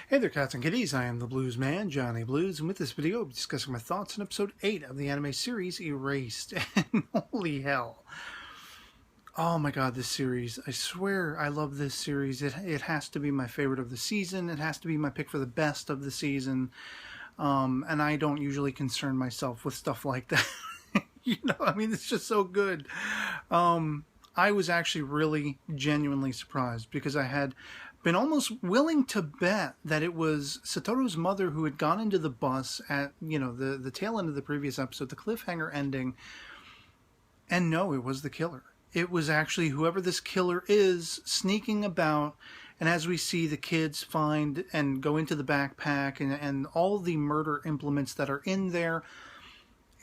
Hey there, cats and kitties. I am the Blues Man, Johnny Blues, and with this video, I'll be discussing my thoughts on episode 8 of the anime series Erased. And holy hell. Oh my god, this series. I swear I love this series. It has to be my favorite of the season. It has to be my pick for the best of the season. And I don't usually concern myself with stuff like that. It's just so good. I was actually really genuinely surprised because I had been almost willing to bet that it was Satoru's mother who had gone into the bus at, the tail end of the previous episode, the cliffhanger ending. And no, it was the killer. It was actually whoever this killer is sneaking about. And as we see the kids find and go into the backpack and all the murder implements that are in there,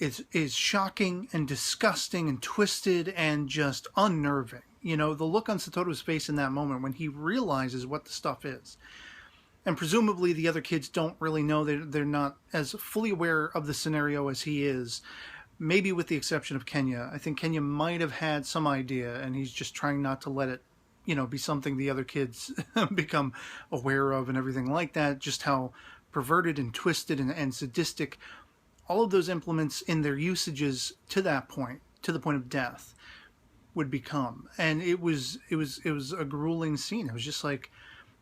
is shocking and disgusting and twisted and just unnerving. The look on Satoru's face in that moment when he realizes what the stuff is. And presumably the other kids don't really know. They're not as fully aware of the scenario as he is. Maybe with the exception of Kenya. I think Kenya might have had some idea, and he's just trying not to let it, be something the other kids become aware of and everything like that. Just how perverted and twisted and sadistic all of those implements in their usages to that point, to the point of death, would become. And it was a grueling scene. It was just like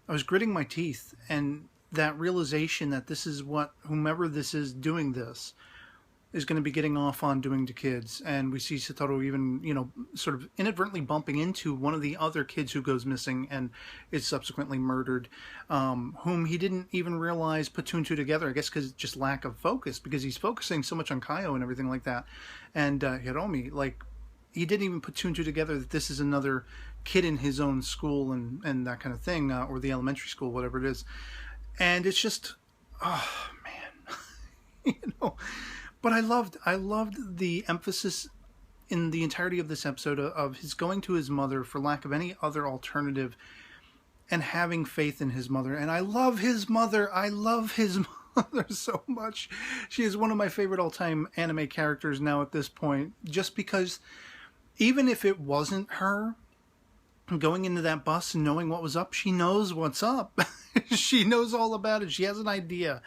I was gritting my teeth, and that realization that this is what whomever this is doing this is going to be getting off on doing to kids. And we see Satoru even, sort of inadvertently bumping into one of the other kids who goes missing and is subsequently murdered, whom he didn't even realize put two and two together, I guess because just lack of focus, because he's focusing so much on Kaio and everything like that. And Hiromi, he didn't even put two and two together that this is another kid in his own school and that kind of thing, or the elementary school, whatever it is. And it's just, oh, man, But I loved the emphasis in the entirety of this episode of his going to his mother for lack of any other alternative and having faith in his mother. And I love his mother. I love his mother so much. She is one of my favorite all-time anime characters now at this point, just because even if it wasn't her going into that bus and knowing what was up, she knows what's up. She knows all about it. She has an idea.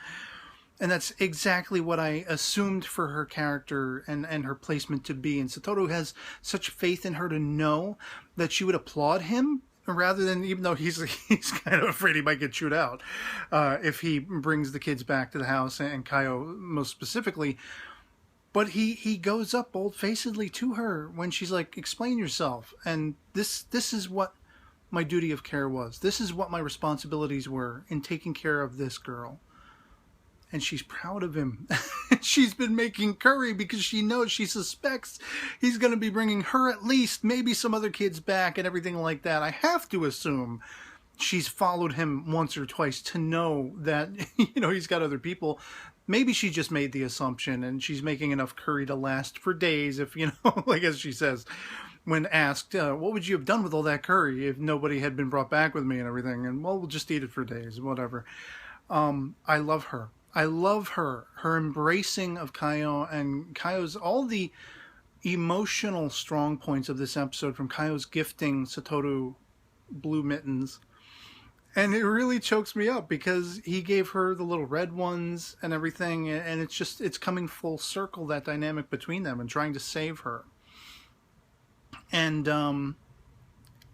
And that's exactly what I assumed for her character and her placement to be. And Satoru has such faith in her to know that she would applaud him rather than, even though he's kind of afraid he might get chewed out if he brings the kids back to the house, and Kaio most specifically. But he goes up bold-facedly to her when she's like, explain yourself. And this is what my duty of care was. This is what my responsibilities were in taking care of this girl. And she's proud of him. She's been making curry because she suspects he's going to be bringing her at least, maybe some other kids back and everything like that. I have to assume she's followed him once or twice to know that, he's got other people. Maybe she just made the assumption and she's making enough curry to last for days if, like as she says, when asked, what would you have done with all that curry if nobody had been brought back with me and everything? And, well, we'll just eat it for days, whatever. I love her. I love her embracing of Kaio and Kaio's, all the emotional strong points of this episode, from Kaio's gifting Satoru blue mittens. And it really chokes me up because he gave her the little red ones and everything. And it's coming full circle, that dynamic between them and trying to save her. And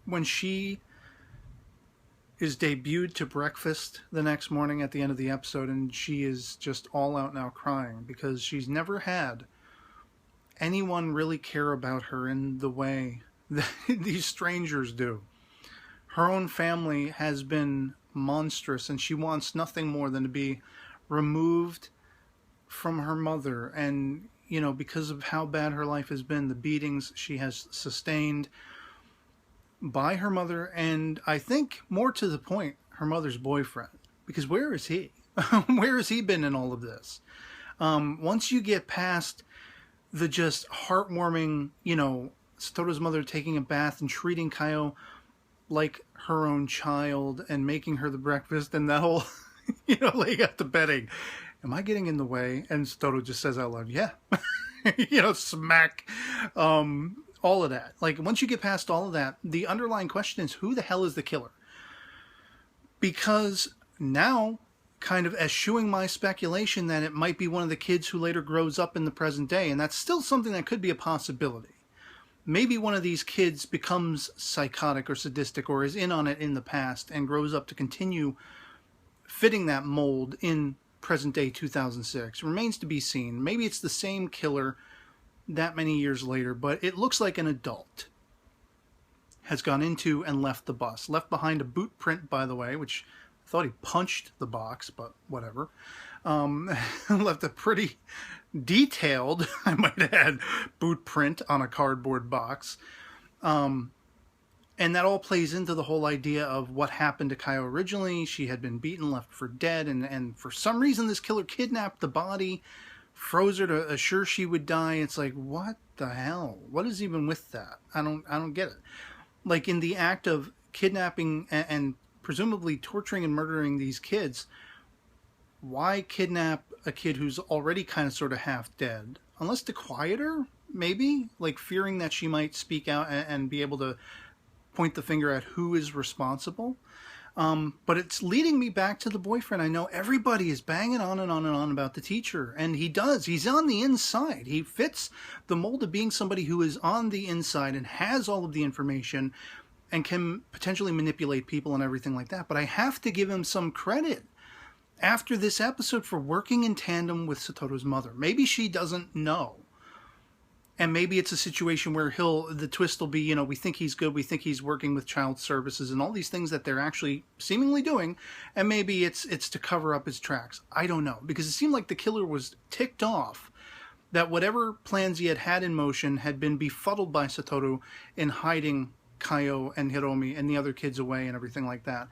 when she is debuted to breakfast the next morning at the end of the episode, and she is just all out now crying because she's never had anyone really care about her in the way that these strangers do. Her own family has been monstrous, and she wants nothing more than to be removed from her mother. And, because of how bad her life has been, the beatings she has sustained by her mother, and I think more to the point, her mother's boyfriend. Because where is he? Where has he been in all of this? Once you get past the just heartwarming, Satoru's mother taking a bath and treating Kaio like her own child and making her the breakfast, and that whole, laying out the bedding. Am I getting in the way? And Satoru just says out loud, yeah. Smack. All of that. Once you get past all of that, the underlying question is, who the hell is the killer? Because now kind of eschewing my speculation that it might be one of the kids who later grows up in the present day, and that's still something that could be a possibility. Maybe one of these kids becomes psychotic or sadistic or is in on it in the past and grows up to continue fitting that mold in present day 2006. Remains to be seen. Maybe it's the same killer that many years later, but it looks like an adult has gone into and left the bus. Left behind a boot print, by the way, which I thought he punched the box, but whatever. Left a pretty detailed, I might add, boot print on a cardboard box. And that all plays into the whole idea of what happened to Kaio originally. She had been beaten, left for dead, and for some reason this killer kidnapped the body, froze her to assure she would die. It's like, what the hell? What is even with that? I don't get it. Like, in the act of kidnapping and presumably torturing and murdering these kids, why kidnap a kid who's already kind of sort of half dead? Unless to quiet her, maybe? Like, fearing that she might speak out and be able to point the finger at who is responsible. But it's leading me back to the boyfriend. I know everybody is banging on and on and on about the teacher, and he does. He's on the inside. He fits the mold of being somebody who is on the inside and has all of the information and can potentially manipulate people and everything like that. But I have to give him some credit after this episode for working in tandem with Satoru's mother. Maybe she doesn't know. And maybe it's a situation where the twist will be, you know, we think he's good, we think he's working with child services and all these things that they're actually seemingly doing, and maybe it's to cover up his tracks. I don't know, because it seemed like the killer was ticked off that whatever plans he had in motion had been befuddled by Satoru in hiding Kaio and Hiromi and the other kids away and everything like that.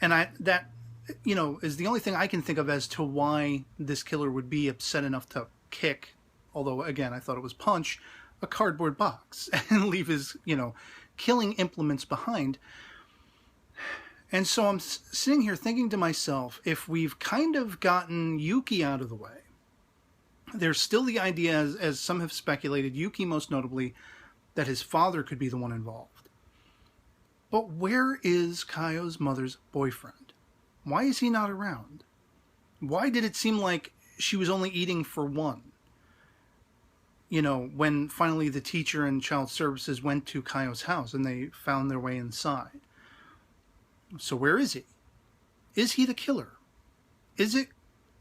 And that, you know, is the only thing I can think of as to why this killer would be upset enough to kick, although, again, I thought it was punch, a cardboard box and leave his, you know, killing implements behind. And so I'm sitting here thinking to myself, if we've kind of gotten Yuki out of the way, there's still the idea, as some have speculated, Yuki most notably, that his father could be the one involved. But where is Kaio's mother's boyfriend? Why is he not around? Why did it seem like she was only eating for one? You know, when finally the teacher and child services went to Kaio's house and they found their way inside. So where is he? Is he the killer? Is it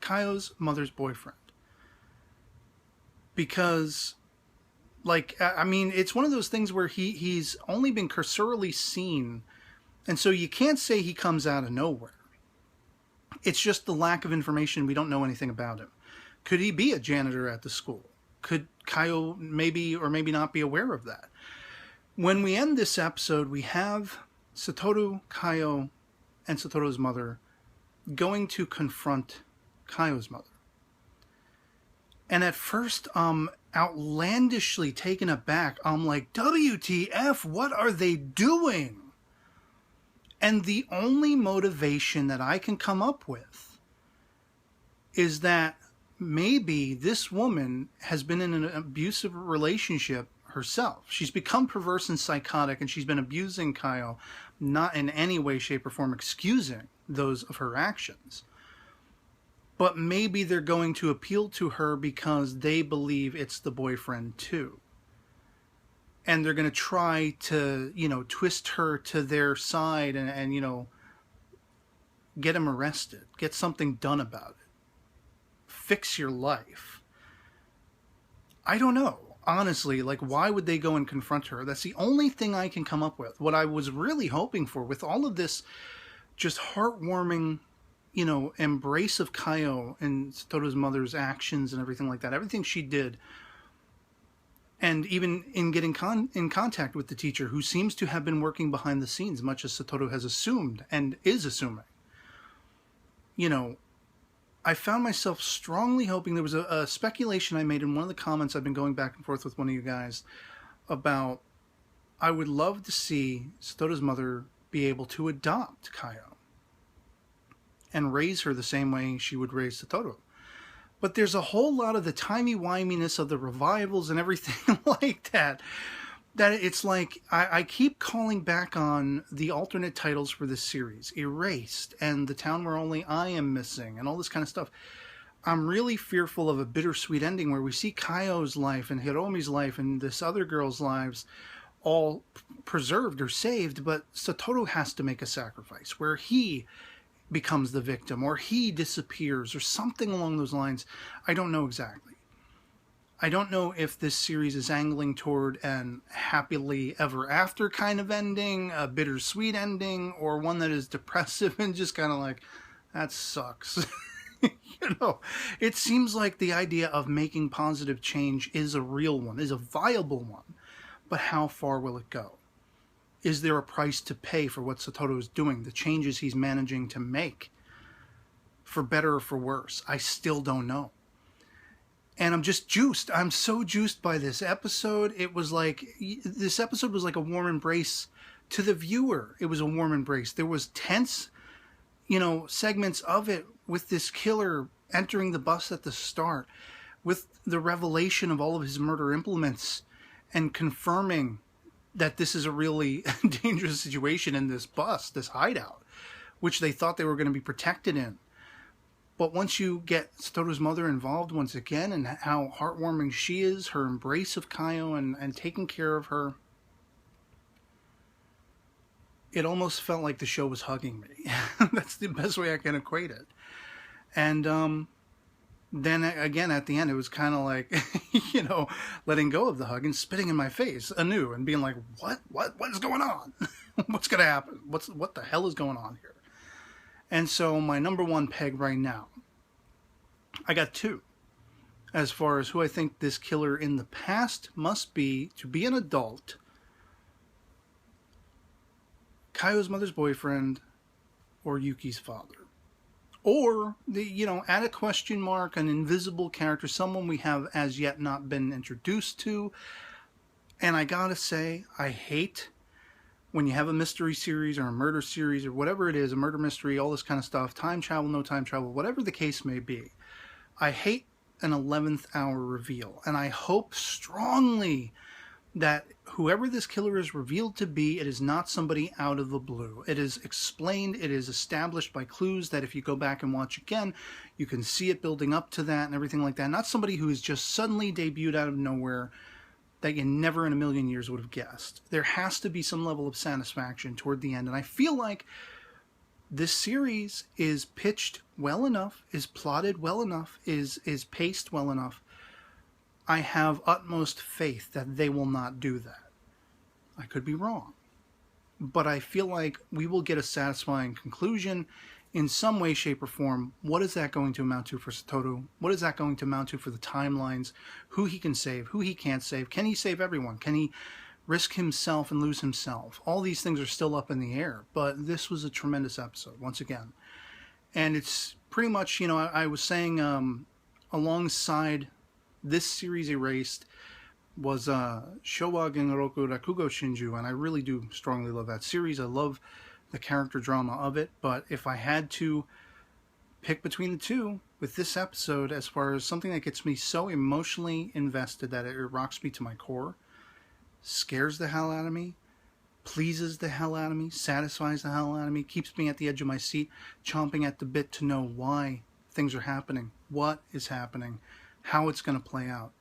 Kaio's mother's boyfriend? Because, like, I mean, it's one of those things where he's only been cursorily seen, and so you can't say he comes out of nowhere. It's just the lack of information. We don't know anything about him. Could he be a janitor at the school? Could Kaio maybe or maybe not be aware of that? When we end this episode, we have Satoru, Kaio, and Satoru's mother going to confront Kaio's mother. And at first, outlandishly taken aback. I'm like, WTF, what are they doing? And the only motivation that I can come up with is that maybe this woman has been in an abusive relationship herself. She's become perverse and psychotic, and she's been abusing Kaio, not in any way, shape, or form excusing those of her actions. But maybe they're going to appeal to her because they believe it's the boyfriend too. And they're going to try to, you know, twist her to their side and you know, get him arrested. Get something done about it. Fix your life. I don't know. Honestly, like, why would they go and confront her? That's the only thing I can come up with. What I was really hoping for with all of this just heartwarming, you know, embrace of Kaio and Satoru's mother's actions and everything like that, everything she did, and even in getting in contact with the teacher, who seems to have been working behind the scenes, much as Satoru has assumed and is assuming, you know, I found myself strongly hoping. There was a speculation I made in one of the comments I've been going back and forth with one of you guys about, I would love to see Satoru's mother be able to adopt Kaio and raise her the same way she would raise Satoru. But there's a whole lot of the timey-wiminess of the revivals and everything like that that it's like I keep calling back on the alternate titles for this series, Erased and The Town Where Only I Am Missing and all this kind of stuff. I'm really fearful of a bittersweet ending where we see Kaio's life and Hiromi's life and this other girl's lives all preserved or saved, but Satoru has to make a sacrifice where he becomes the victim or he disappears or something along those lines. I don't know exactly. I don't know if this series is angling toward an happily ever after kind of ending, a bittersweet ending, or one that is depressive and just kind of like, that sucks. You know, it seems like the idea of making positive change is a real one, is a viable one. But how far will it go? Is there a price to pay for what Satoru is doing, the changes he's managing to make? For better or for worse? I still don't know. And I'm just juiced. I'm so juiced by this episode. This episode was like a warm embrace to the viewer. It was a warm embrace. There was tense, segments of it with this killer entering the bus at the start, with the revelation of all of his murder implements and confirming that this is a really dangerous situation in this bus, this hideout, which they thought they were going to be protected in. But once you get Satoru's mother involved once again and how heartwarming she is, her embrace of Kaio and taking care of her, it almost felt like the show was hugging me. That's the best way I can equate it. And then again, at the end, it was kind of like, letting go of the hug and spitting in my face anew and being like, what is going on? What's going to happen? What the hell is going on here? And so my number one peg right now, I got two, as far as who I think this killer in the past must be to be an adult. Kaio's mother's boyfriend or Yuki's father. Or, add a question mark, an invisible character, someone we have as yet not been introduced to. And I gotta say, I hate when you have a mystery series or a murder series or whatever it is, a murder mystery, all this kind of stuff, time travel, no time travel, whatever the case may be. I hate an 11th hour reveal. And I hope strongly that whoever this killer is revealed to be, it is not somebody out of the blue. It is explained, it is established by clues that if you go back and watch again, you can see it building up to that and everything like that. Not somebody who is just suddenly debuted out of nowhere that you never in a million years would have guessed. There has to be some level of satisfaction toward the end. And I feel like this series is pitched well enough, is plotted well enough, is paced well enough. I have utmost faith that they will not do that. I could be wrong. But I feel like we will get a satisfying conclusion in some way, shape, or form. What is that going to amount to for Satoru? What is that going to amount to for the timelines? Who he can save, who he can't save. Can he save everyone? Can he risk himself and lose himself? All these things are still up in the air. But this was a tremendous episode, once again. And it's pretty much, I was saying alongside this series, Erased, was Showa Genroku Rakugo Shinju, and I really do strongly love that series. I love the character drama of it, but if I had to pick between the two with this episode, as far as something that gets me so emotionally invested that it rocks me to my core, scares the hell out of me, pleases the hell out of me, satisfies the hell out of me, keeps me at the edge of my seat, chomping at the bit to know why things are happening, what is happening, how it's going to play out.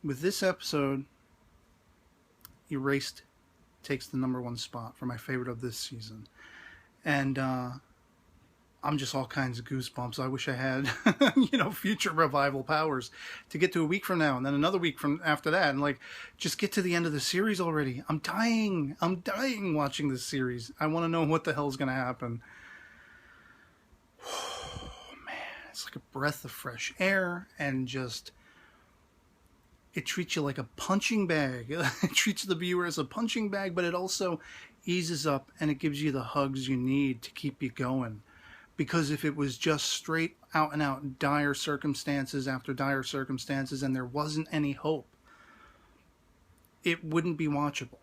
With this episode, Erased takes the number one spot for my favorite of this season. And I'm just all kinds of goosebumps. I wish I had, future revival powers to get to a week from now and then another week from after that. And just get to the end of the series already. I'm dying watching this series. I want to know what the hell's going to happen. It's like a breath of fresh air, and just, it treats you like a punching bag. It treats the viewer as a punching bag, but it also eases up and it gives you the hugs you need to keep you going. Because if it was just straight out and out dire circumstances after dire circumstances and there wasn't any hope, it wouldn't be watchable.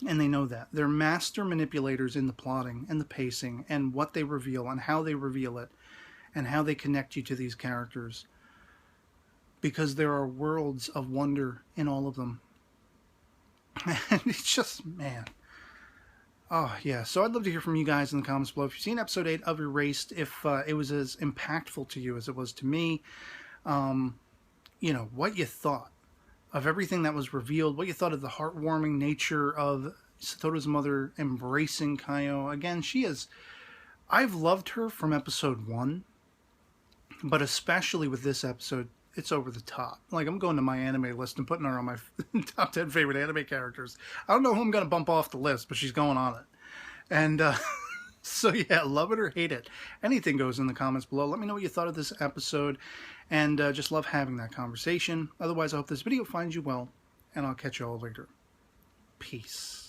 And they know that. They're master manipulators in the plotting and the pacing and what they reveal and how they reveal it, and how they connect you to these characters. Because there are worlds of wonder in all of them. And it's just, man. Oh, yeah. So I'd love to hear from you guys in the comments below. If you've seen episode 8 of Erased, if it was as impactful to you as it was to me, what you thought of everything that was revealed, what you thought of the heartwarming nature of Satoru's mother embracing Kaio. Again, I've loved her from episode 1, but especially with this episode, it's over the top. Like, I'm going to my anime list and putting her on my top 10 favorite anime characters. I don't know who I'm going to bump off the list, but she's going on it. And so, yeah, love it or hate it. Anything goes in the comments below. Let me know what you thought of this episode. And just love having that conversation. Otherwise, I hope this video finds you well. And I'll catch you all later. Peace.